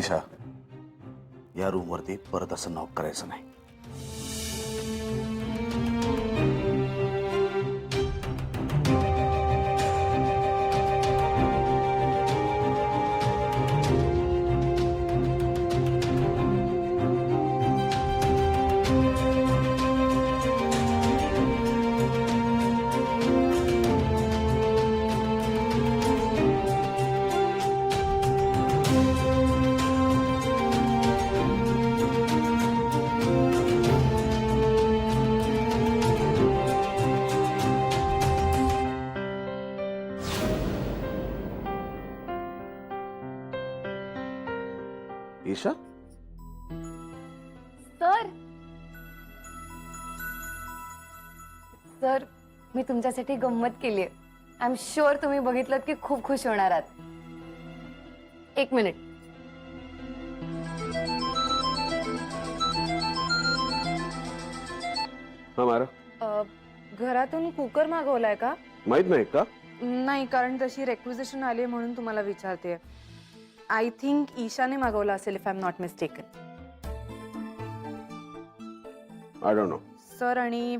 ईशा, या रूम वरती परत असं नॉक करायचं नाही. ईशा, सर सर मी तुमच्यासाठी गंमत केली आहे. आय एम शुअर तुम्ही बघितलं की खूप खुश होणार आहात. एक मिनिट. हा मायरा, घरातून कुकर मागवलाय का? माहित नाही का? नाही, कारण तशी रेक्विजिशन आली आहे म्हणून तुम्हाला विचारते. आय थिंक ईशाने मागवला असेल, if I am not mistaken. I don't know. Sir, आणि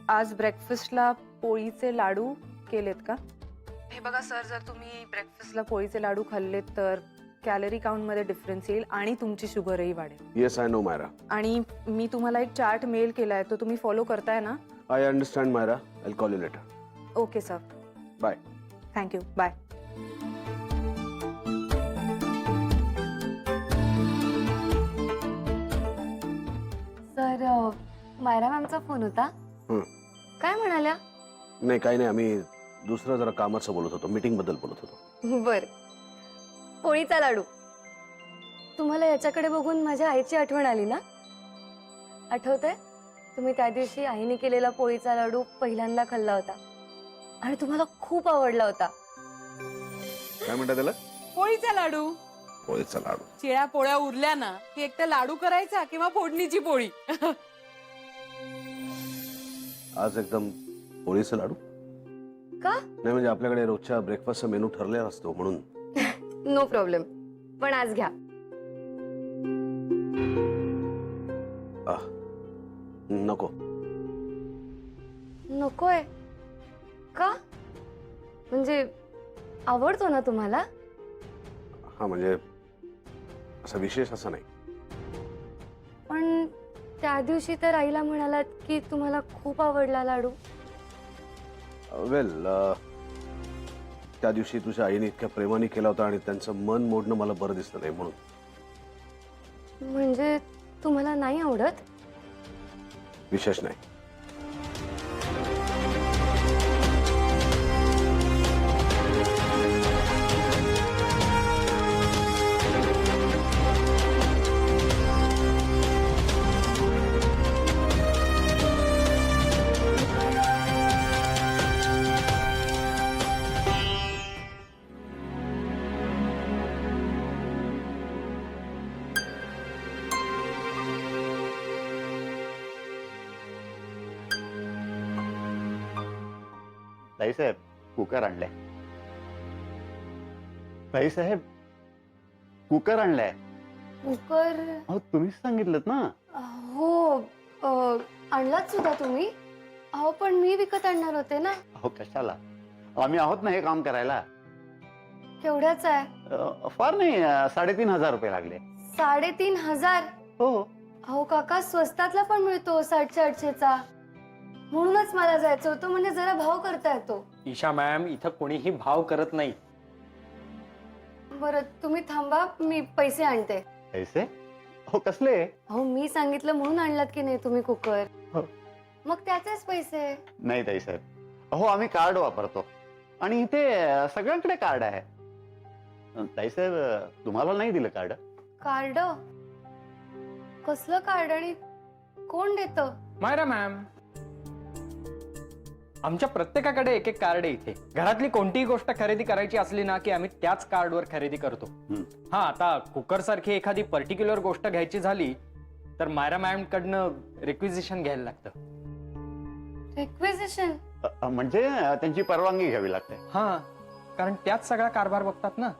आज ब्रेकफास्टला पोळीचे लाडू केलेत का? हे बघा सर, जर तुम्ही ब्रेकफास्टला पोळीचे लाडू खाल्लेत तर कॅलरी काउंटमध्ये डिफरन्स येईल आणि तुमची शुगरही वाढेल. Yes, I know Myra. आणि मी तुम्हाला एक चार्ट मेल केलाय, तो तुम्ही फॉलो करताय ना? I understand Myra. I call you later. Okay sir. Bye. Thank you. Bye. Sir, Myra मॅमचा फोन होता. काय म्हणाल्या? नाही, काही नाही. आम्ही दुसरं जरा कामाचं बोलत होतो, मीटिंग बद्दल बोलत होतो. बर. पोळीचा लाडू. तुम्हाला याच्याकडे बघून माझ्या आईची आठवण आली ना? आठवतंय? तुम्ही त्या दिवशी आईने केलेला पोळीचा लाडू पहिल्यांदा खाल्ला होता आणि तुम्हाला खूप आवडला होता. काय म्हणतात त्याला? पोळीचा लाडू. पोळीचा लाडू. चिळ्या पोळ्या उरल्या ना की एक तर लाडू करायचा किंवा फोडणीची पोळी. आज एकदम पोळीचा लाडू का? नाही, म्हणजे आपल्याकडे रोजच्या ब्रेकफास्टचा मेनू ठरलेला असतो म्हणून. नो प्रॉब्लेम, पण आज घ्या. नको. नकोय का? म्हणजे आवडतो ना तुम्हाला? हा, म्हणजे असं विशेष असं नाही. पण त्या दिवशी तर आईला म्हणालात की तुम्हाला खूप आवडला लाडू. वेल, त्या दिवशी तुझ्या आईने इतक्या प्रेमाने केला होता आणि त्यांचं मन मोडणं मला बरं दिसलं नाही म्हणून. म्हणजे तुम्हाला नाही आवडत? विशेष नाही. ताई साहेब, कुकर आणलाय. ताई साहेब, कुकर आणलाय. कुकर? अहो, तुम्हीच सांगितलं ना. हो, आणलाच सुद्धा तुम्ही. अहो, पण मी विकत आणणार होते ना. अहो, कशाला? आम्ही आहोत ना हे काम करायला. केवढ्याच आहे? फार नाही, 3,500 रुपये लागले. 3,500? हो. अहो काका, स्वस्तातला पण मिळतो 700-800चा. म्हणूनच मला जायचं होतं, म्हणजे जरा भाव करता येतो. ईशा मॅम, इथं कोणीही भाव करत नाही. बरं, तुम्ही थांबा, मी पैसे आणते. पैसे? हो, कसले? अहो, मी सांगितलं म्हणून आणलात की नाही तुम्ही कुकर? हो. मग त्याचेच पैसे. नाही ताई साहेब, अहो आम्ही कार्ड वापरतो आणि इथे सगळ्यांकडे कार्ड आहे. ताई साहेब, तुम्हाला नाही दिलं कार्ड? कार्ड? कसलं कार्ड आणि कोण देतं? मायरा मॅम, आमच्या प्रत्येकाकडे एक एक कार्ड आहे इथे. घरातली कोणतीही गोष्ट खरेदी करायची असली ना की आम्ही त्याच कार्डवर खरेदी करतो. हा, आता कुकर सारखी एखादी पर्टिक्युलर गोष्ट घ्यायची झाली तर मायरा मॅम कडनं रिक्विजिशन घ्यायला लागतं. रिक्विजिशन? म्हणजे त्यांची परवानगी घ्यावी लागते. हा, कारण त्याच सगळा कारभार बघतात ना.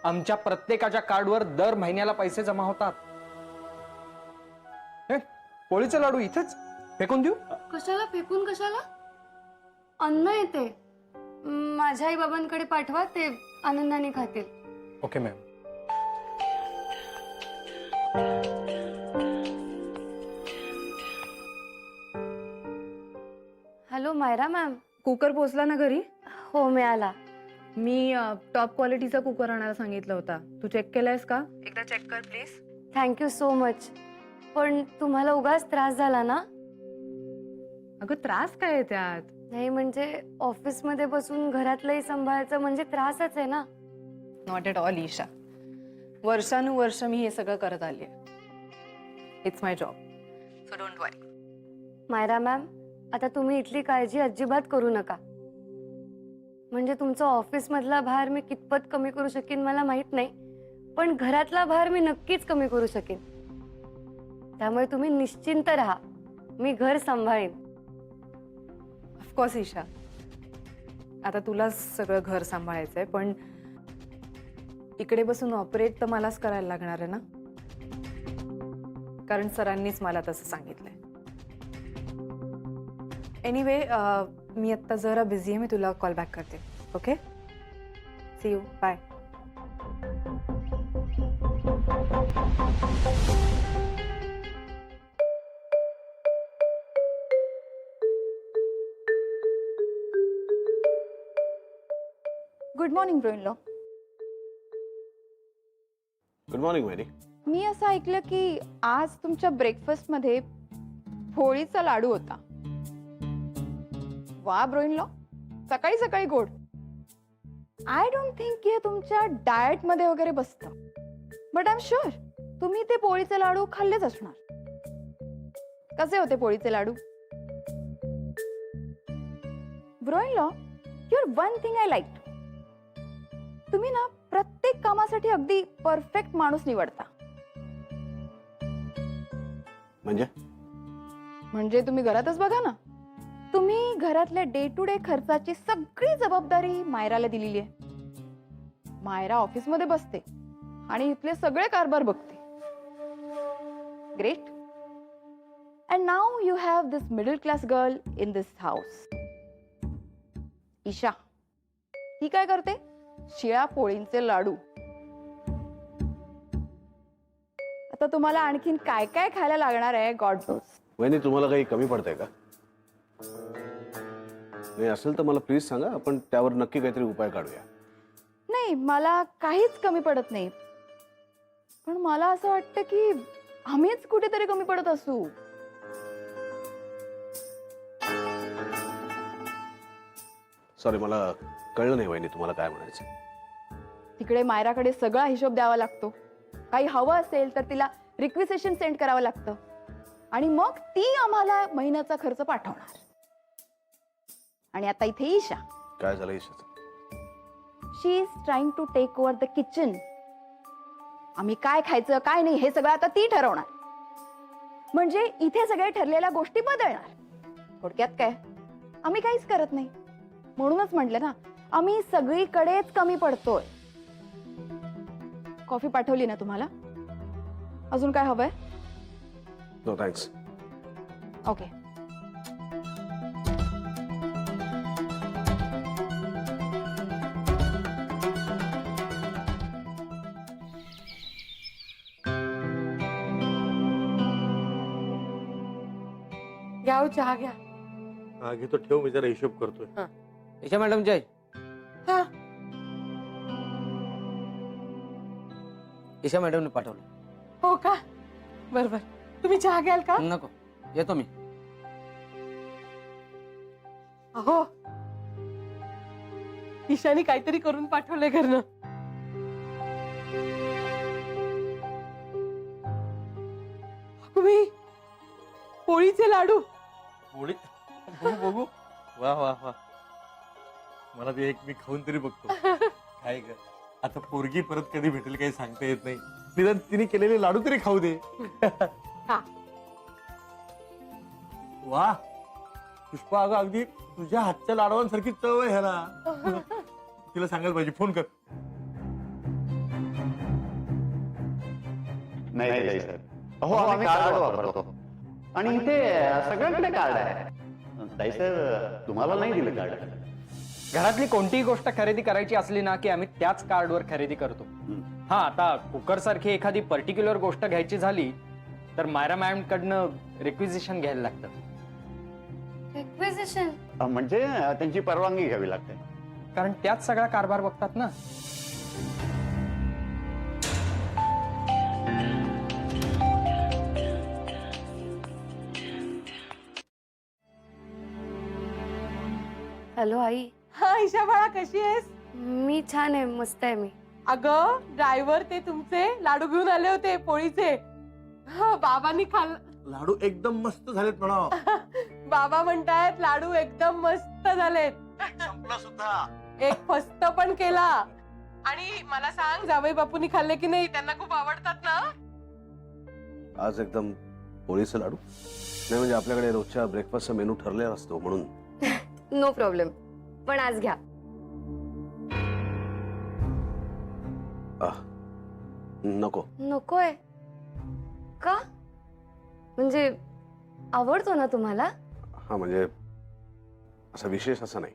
आमच्या प्रत्येकाच्या कार्डवर दर महिन्याला पैसे जमा होतात. हे, पोळीचे लाडू इथेच फेकून देऊ? कशाला फेकून कशाला? अन्न येते, माझ्या आई बाबांकडे पाठवा, ते आनंदाने खातील. Okay ma'am. Hello Myra ma'am. Cooker पोचला ना घरी? हो मिळाला. मी टॉप क्वालिटीचा कुकर आणायला सांगितला होता. तू चेक केलायस का? एकदा चेक कर प्लीज. Thank you so much. पण तुम्हाला उगाच त्रास झाला ना? अगं त्रास काय आहे त्यात? नाही म्हणजे ऑफिसमध्ये बसून घरातलंही सांभाळायचं म्हणजे त्रासच आहे ना. Not at all Isha. वर्षानुवर्ष मी हे सगळं करत आली. It's my job, so don't worry. Myra ma'am, आता तुम्ही इथली काळजी अजिबात करू नका. म्हणजे तुमचं ऑफिस मधला भार मी कितपत कमी करू शकेन मला माहित नाही, पण घरातला भार मी नक्कीच कमी करू शकेन. त्यामुळे तुम्ही निश्चिंत राहा, मी घर सांभाळेन. ऑफकोर्स ईशा, आता तुला सगळं घर सांभाळायचंय, पण इकडे बसून ऑपरेट तर मलाच करायला लागणार आहे ना, कारण सरांनीच मला तसं सांगितलंय. एनिवे, मी आत्ता जरा बिझी आहे, मी तुला कॉल बॅक करते. Okay, see you, bye. Good morning bro in law. Good morning वहिनी. मी असं ऐकलं की आज तुमच्या ब्रेकफास्ट मध्ये पोळीचा लाडू होता. वा ब्रोइनलॉ, सकाळी सकाळी गोड. आय डोंट थिंक की हे तुमच्या डाएट मध्ये वगैरे बसतं, बट आय एम शुअर तुम्ही ते पोळीचे लाडू खाल्लेच असणार. कसे होते पोळीचे लाडू? Bro in law, your one thing I like. तुम्ही ना प्रत्येक कामासाठी अगदी परफेक्ट माणूस निवडता. म्हणजे तुम्ही घरातच बघा ना, तुम्ही घरातल्या डे टू डे खर्चाची सगळी जबाबदारी मायराला दिलेली आहे. मायरा ऑफिस मध्ये बसते आणि इथले सगळे कारभार बघते. Great. And now you have this middle class girl in this house. Isha, ही काय करते? शिळ्या पोळींचे लाडू. आता तुम्हाला आणखीन काय काय खायला लागणार आहे गॉड नोज. वहिनी, तुम्हाला काही कमी पडतंय का? नाही असेल तर मला प्लीज सांगा, आपण त्यावर नक्की काहीतरी उपाय काढूया. नाही, मला काहीच कमी पडत नाही, पण मला असं वाटतं की आम्हीच कुठेतरी कमी पडत असू. सॉरी, मला कळलं नाही वहिनी तुम्हाला काय म्हणायचं. तिकडे मायराकडे सगळा हिशोब द्यावा लागतो. काही हवं असेल तर तिला रिक्वेसेशन सेंड करावं लागतं आणि मग ती आम्हाला महिन्याचा खर्च पाठवणार. आणि आता इथे ईशा. काय झालं ईशाचं? She is trying to take over the kitchen. आम्ही काय खायचं काय नाही हे सगळं आता ती ठरवणार. म्हणजे इथे सगळ्या ठरलेल्या गोष्टी बदलणार. थोडक्यात काय, आम्ही काहीच करत नाही. म्हणूनच म्हटलं ना, आम्ही सगळीकडेच कमी पडतोय. कॉफी पाठवली ना तुम्हाला? अजून काय हवंय? No thanks. ओके. घ्या हो, चहा घ्या. हा घेतो, ठेव, मी जरा हिशोब करतोय. ईशा मॅडम जय. हा, ईशा मॅडमने पाठवलं. हो का? बरोबर. तुम्ही चहा घ्याल का? नको, येतो मी. अहो, ईशानी काहीतरी करून पाठवलंय घरनं. तुम्ही पोळीचे लाडू. पोळी बघू बघू. वा वा वा, मला ते एक मी खाऊन तरी बघतो. काय ग, आता पोरगी परत कधी भेटेल काही सांगता येत नाही. निदान तिने केलेले लाडू तरी खाऊ दे. हा. वा पुष्पा, अगं अगदी तुझ्या हातच्या लाडवांसारखी चव आहे ह्याला. तिला सांगायला पाहिजे, फोन कर. नाही ताई साहेब, अहो आम्ही कार्ड वापरतो आणि इथे सगळ्यांकडे कार्ड आहे. ताई साहेब तुम्हाला नाही दिलं कार्ड. घरातली कोणतीही गोष्ट खरेदी करायची असली ना की आम्ही त्याच कार्डवर खरेदी करतो. हा आता कुकर सारखी एखादी पर्टिक्युलर गोष्ट घ्यायची झाली तर मायरा मॅम कडनं रिक्विजिशन घ्यायला लागतं. रिक्वेजिशन? म्हणजे त्यांची परवानगी घ्यावी लागते. कारण त्याच सगळा कारभार बघतात ना. हॅलो आई. हा ईशा बाळा, कशी आहेस? मी छान आहे, मस्त आहे मी. अगं ड्रायव्हर ते तुमचे लाडू घेऊन आले होते पोळीचे. हा, बाबांनी लाडू एकदम मस्त झालेत म्हणा. बाबा म्हणतायत लाडू एकदम मस्त झालेत. संपला सुद्धा. एक फस्त पण केला. आणि मला सांग, जावई बापूंनी खाल्ले की नाही? त्यांना खूप आवडतात ना? आज एकदम पोळीचं लाडू नाही, म्हणजे आपल्याकडे रोजच्या ब्रेकफास्टचा मेनू ठरलेला असतो म्हणून. नो प्रॉब्लेम, पण आज घ्या. नको. नकोय का? म्हणजे आवडतो ना तुम्हाला? हा म्हणजे असं विशेष असं नाही.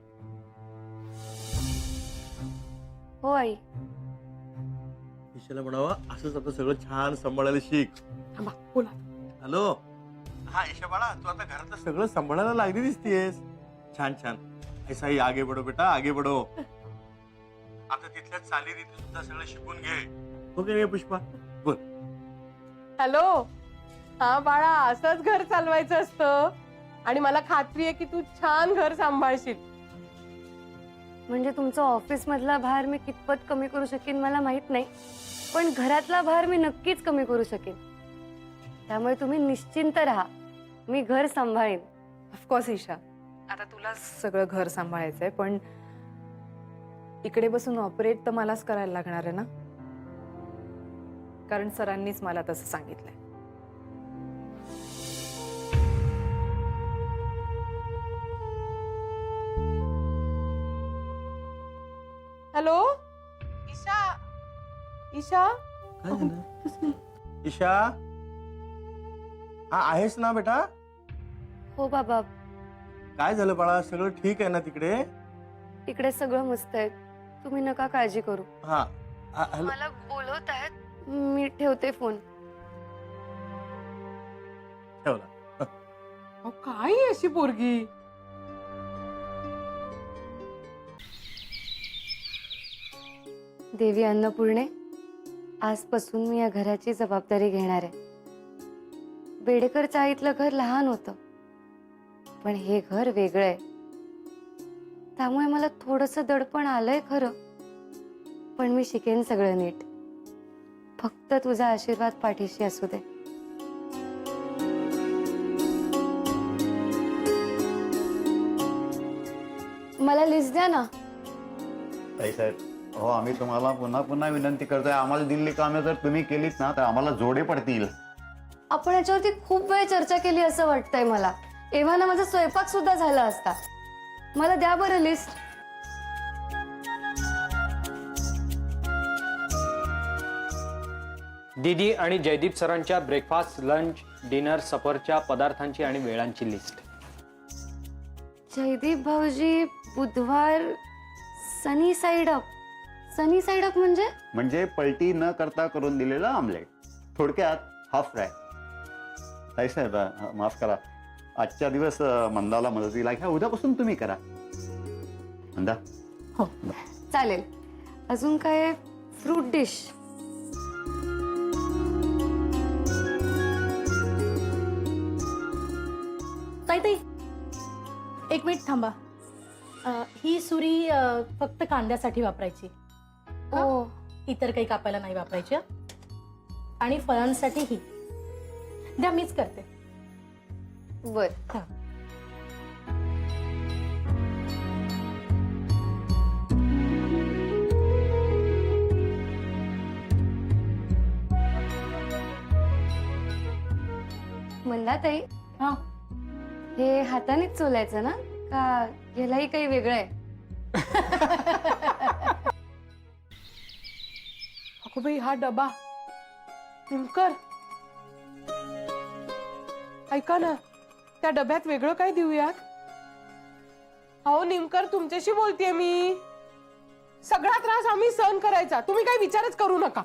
हो आई. ईशाला म्हणावा असंच आता सगळं छान सांभाळायला शिक. थांबा, बोला. हॅलो. हा ईशा बाळा, तू आता घरातलं सगळं सांभाळायला लागली दिसतीयस. छान छान. ऐसा ही आगे बढो बेटा, आगे बढो. आता तिथल्या चालीरीती सुद्धा सगळं शिकून घे. हो की नाही पुष्पा? बोल. हॅलो. हा बाळा, असंच घर चालवायचं असतं. आणि मला खात्री आहे की तू छान घर सांभाळशील. म्हणजे तुमचा ऑफिस मधला भार मी कितपत कमी करू शकेन मला माहित नाही, पण घरातला भार मी नक्कीच कमी करू शकेन. त्यामुळे तुम्ही निश्चिंत राहा, मी घर सांभाळेन. ऑफकोर्स ईशा, आता तुला सगळं घर सांभाळायचंय, पण इकडे बसून ऑपरेट तर मलाच करायला लागणार आहे ना, कारण सरांनीच मला तसं सांगितलंय. हॅलो. ईशा. ईशा. काय झालं? ईशा. हा आहेस ना बेटा? हो बाबा. काय झालं बाळा? सगळं ठीक आहे ना तिकडे? इकडे सगळं मस्त आहे, तुम्ही नका काळजी करू. हा. हॅलो. मला बोलवत आहेत, मी ठेवते फोन. ठेवला. अहो, काय ही अशी पोरगी? देवी अन्नपूर्णे, आजपासून मी या घराची जबाबदारी घेणार आहे. बेडेकर चाळीतलं घर लहान होतं, पण हे घर वेगळं आहे. त्यामुळे मला थोडंसं दडपण आलंय खरं, पण मी शिकेन सगळं नीट. फक्त तुझा आशीर्वाद पाठीशी असू दे. मला लिस्ट द्या ना. ताई साहेब, हो आम्ही तुम्हाला पुन्हा पुन्हा विनंती करतोय, आम्हाला दिलेली कामे जर तुम्ही केलीत ना तर आम्हाला जोडे पडतील. आपण याच्यावरती खूप वेळ चर्चा केली असं वाटतंय मला. एव्हाना माझा स्वयंपाक सुद्धा झाला असता. मला द्या बरं लिस्ट. दीदी आणि जयदीप सरांच्या ब्रेकफास्ट, लंच, डिनर, सफरच्या पदार्थांची आणि वेळांची लिस्ट. जयदीप भाऊजी, बुधवार sunny side up. Sunny side up म्हणजे पलटी न करता करून दिलेलं आमलेट, थोडक्यात हाफ फ्राय. ताई साहेब माफ करा, आजच्या दिवस मंदाला मदतीला घ्या, उद्यापासून तुम्ही करा. मंदा. हो. चालेल. अजून काय? Fruit dish. ताई ताई, एक मिनिट थांबा. ही सुरी फक्त कांद्यासाठी वापरायची, ओ. इतर काही कापायला नाही वापरायची. आणि फळांसाठी ही द्या, मीच करते. बर. मंदाताई, हा, हे हातानेच चोलायचं ना, का यालाही काही वेगळं आहे? अगो बाई, हा डबा. दिलकर, ऐका ना, त्या डब्यात वेगळं काय देऊयात? अहो निमकर, तुमच्याशी बोलतेय मी. सगळा त्रास आम्ही सहन करायचा, तुम्ही काही विचारच करू नका.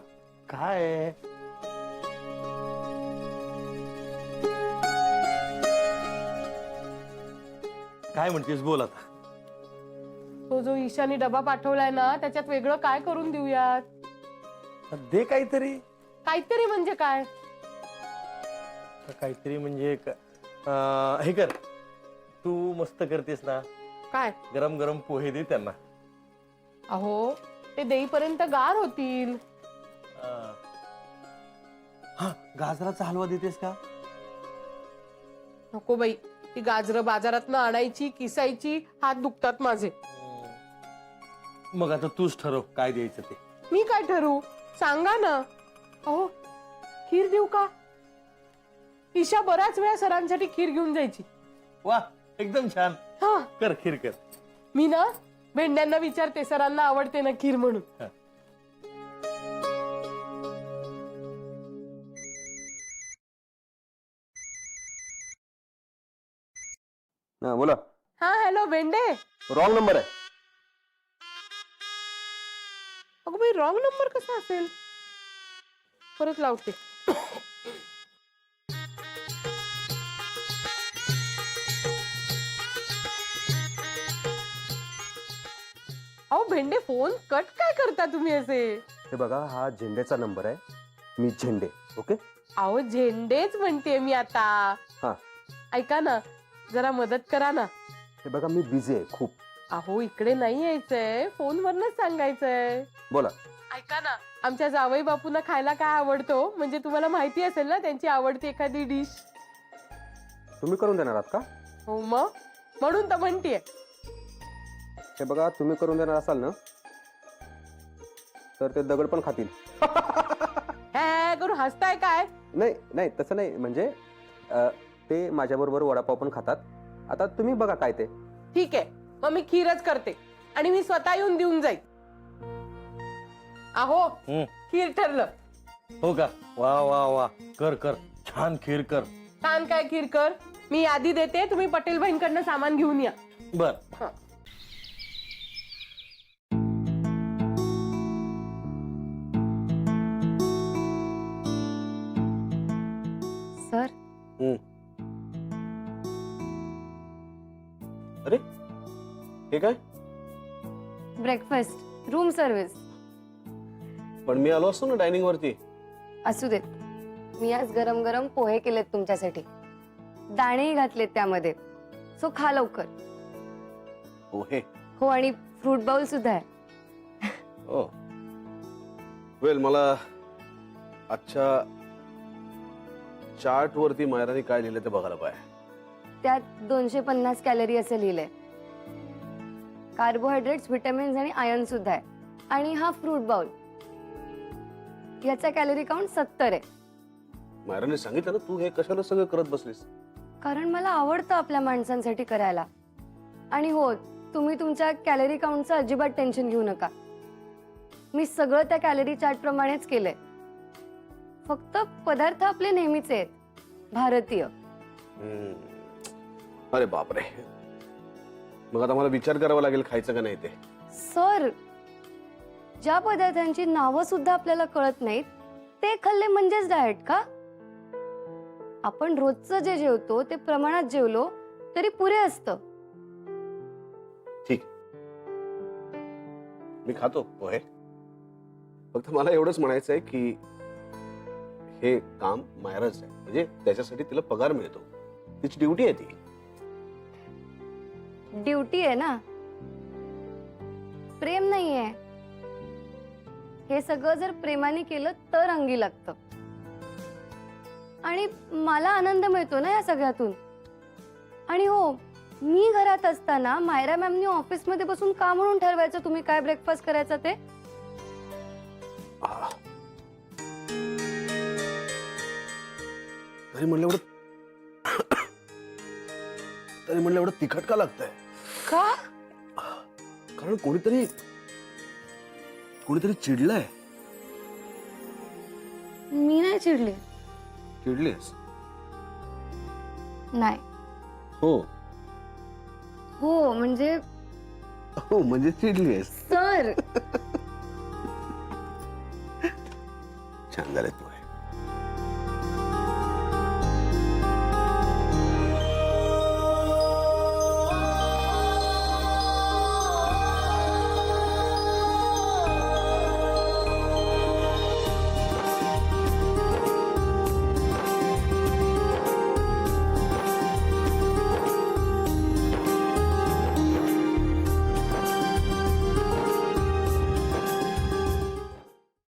काय काय म्हणतेस, बोल आता. तो जो ईशानी डबा पाठवलाय ना, त्याच्यात वेगळं काय करून देऊयात? दे काहीतरी. काहीतरी म्हणजे काय? काहीतरी म्हणजे हे कर, तू मस्त करतेस ना, काय? गरम गरम पोहे दे त्यांना. अहो ते देईपर्यंत गार होतील. हा, गाजराचा हलवा देतेस का? नको बाई, ती गाजरं बाजारात आणायची, किसायची, हात दुखतात माझे. मग आता तूच ठरव काय द्यायचं ते. मी काय ठरवू, सांगा ना. अहो खीर देऊ का? ईशा बऱ्याच वेळा सरांसाठी खीर घेऊन जायची. वा, एकदम छान. हा, कर, खीर कर. मी ना भेंड्यांना विचारते, सरांना आवडते ना खीर म्हणून. बोला. हा हॅलो भेंडे. रॉंग नंबर आहे. अगं बाई, रॉंग नंबर कसा असेल? परत लावते. अहो भेंडे, फोन कट काय करता तुम्ही असे? हे बघा, हा झेंडेचा नंबर आहे. मी झेंडे. ओके. अहो झेंडेच म्हणते मी आता. हा. ऐका ना, जरा मदत करा ना. हे बघा, मी बिझी आहे खूप. अहो इकडे नाही यायचंय, फोनवरनच सांगायचंय. बोला. ऐका ना, आमच्या जावई बापूंना खायला काय आवडतो, म्हणजे तुम्हाला माहिती असेल ना त्यांची आवडती एखादी डिश. तुम्ही करून देणार आहात का? हो मग, म्हणून तर म्हणतीये. हे बघा, तुम्ही करून देणार असाल ना, तर ते दगड पण खातील. हे करून हसताय काय? नाही नाही, तसं नाही. म्हणजे ते माझ्याबरोबर वडापाव पण खातात. आता तुम्ही बघा काय ते. ठीक आहे, मग मी खीरच करते आणि मी स्वतः येऊन देऊन जाईल. अहो खीर ठरलं. हो का? वा वा वा, कर कर, छान खीर कर. छान काय खीर कर, मी यादी देते, तुम्ही पटेल बहीणकडनं सामान घेऊन या. बर. हा. सर, अरे हे काय? Breakfast, room service. पण मी आलो असतो ना डायनिंग वरती. असू देत, मी आज गरम गरम पोहे केलेत तुमच्यासाठी. दाणेही घातलेत त्यामध्ये, सो खा लवकर. पोहे? हो, आणि फ्रूट बाउल सुद्धा आहे. ओ वेल, मला आजच्या चार्ट वरती मायराने काय लिहिलं ते बघायला पाहिजे. त्यात 250 कॅलरी असं लिहिलंय. कार्बोहायड्रेट्स, व्हिटॅमिन्स आणि आयर्न सुद्धा आहे. आणि हा फ्रूट बाउल, याचा कॅलरी काउंट 70 आहे. मायराने सांगितलं ना, तू हे कशाला सगळं करत बसलीस? कारण मला आवडतं आपल्या माणसांसाठी करायला. आणि हो, तुम्ही तुमच्या कॅलरी काउंटचं अजिबात टेन्शन घेऊ नका. मी सगळं त्या कॅलरी चार्ट प्रमाणेच केलंय. फक्त पदार्थ आपले नेहमीचे आहेत, भारतीय. अरे बापरे, मग आता मला विचार करावा लागेल खायचं का नाही ते. सर, ज्या पदार्थांची नावं सुद्धा आपल्याला कळत नाहीत ते खाल्ले म्हणजेच डाएट का? आपण रोजचं जे जेवतो ते प्रमाणात जेवलो तरी पुरे असतं. ठीक, मी खातो पोहे. फक्त मला एवढंच म्हणायचं आहे की हे काम मायराच आहे, म्हणजे त्याच्यासाठी तिला पगार मिळतो, तिची ड्युटी आहे ती. ड्युटी आहे ना, प्रेम नाहीये. हे सगळं जर प्रेमाने केलं तर अंगी लागतं. आणि मला आनंद मिळतो ना या सगळ्यातून. आणि हो, मी घरात असताना मायरा मॅमनी ऑफिसमध्ये बसून का म्हणून ठरवायचं तुम्ही काय ब्रेकफास्ट करायचं ते? तरी म्हणलं एवढं तिखट का लागतंय? का? कारण कोणीतरी चिडलंय. मी नाही चिडले. चिडलीस? नाही. हो हो म्हणजे हो म्हणजे चिडली आहेस. सर छान झाले तू.